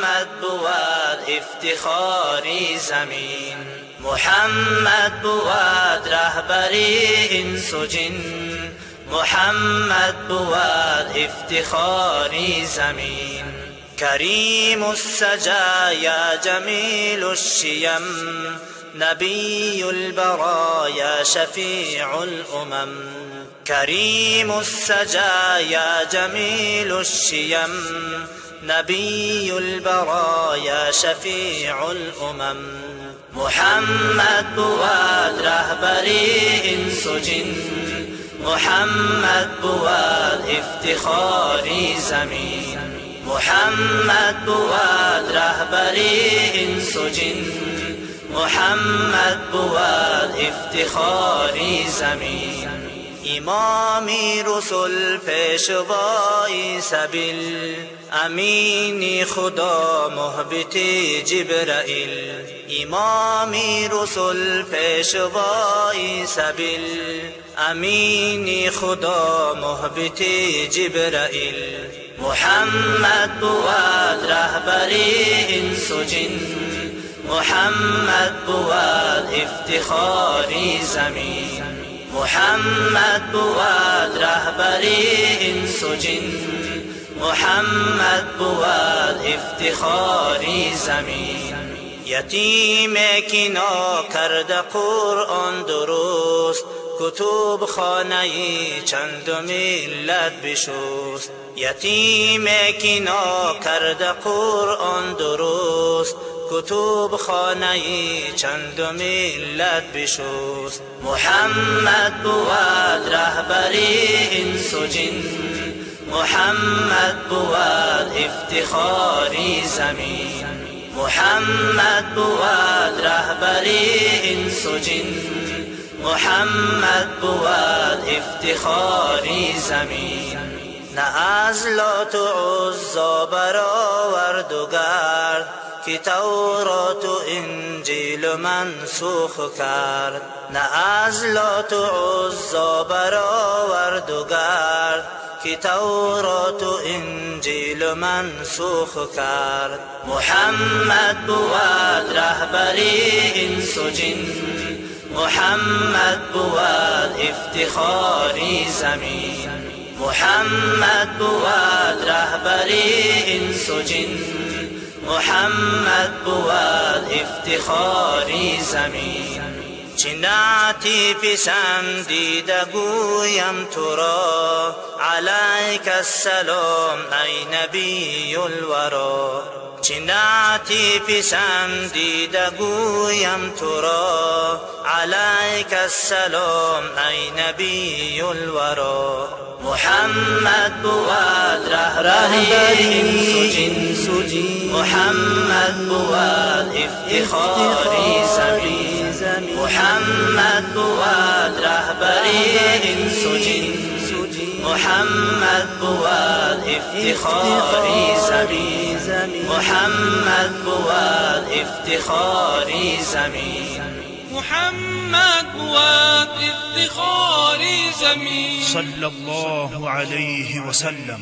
محمد بود افتخاری زمین، محمد بود رهبری انس و جن، محمد بود افتخاری زمین. کریم السجایا جمیل الشیم، نبی البرایا شفیع الامم. کریم السجایا جمیل الشیم، نبی البرایا شفیع الامم. محمد بود رهبری انس و جن، محمد بود افتخاری زمین، محمد بود رهبری انس و جن، محمد بود افتخاری زمین. امامی رسول پیشوای سبیل، امینی خدا محبت جبرائیل. امامی رسول پیشوای سبیل، امینی خدا محبت جبرائیل. محمد بود رهبری انس و جن، محمد بود افتخاری زمین، محمد بود رهبری انس و جن، محمد بود افتخاری زمین. یتیم که ناکرده قرآن درست، کتب خانه چند ملت بشست. یتیم که ناکرده قرآن درست، کتب خانه چند ملت بشست. محمد بود رهبری انس و جن، محمد بود افتخاری زمین، محمد بود رهبری انس و جن، محمد بود افتخاری زمین. نه از لات و عزی برآورد و گرد، که تورات و انجیل منسوخ کرد. نه از لات و عزی برآورد و گرد، که تورات و انجیل منسوخ کرد. محمد بود رهبری انس و جن، محمد بود افتخاری زمین، محمد بود رهبری انس و جن، محمد بود افتخاری زمین. چه نعتی پسندیده گویم تو را، علیک السلام ای نبی الورا. چه نعتی پسندیده گویم تو را، علیک السلام ای نبی الورا. محمد بود رهبری انس و جن، محمد بود افتخاری زمین، محمد بود رهبری انس و جن، محمد بود افتخاری زمین، محمد بود افتخاری زمین، محمد بود افتخاری زمین. صلی الله علیه و سلم.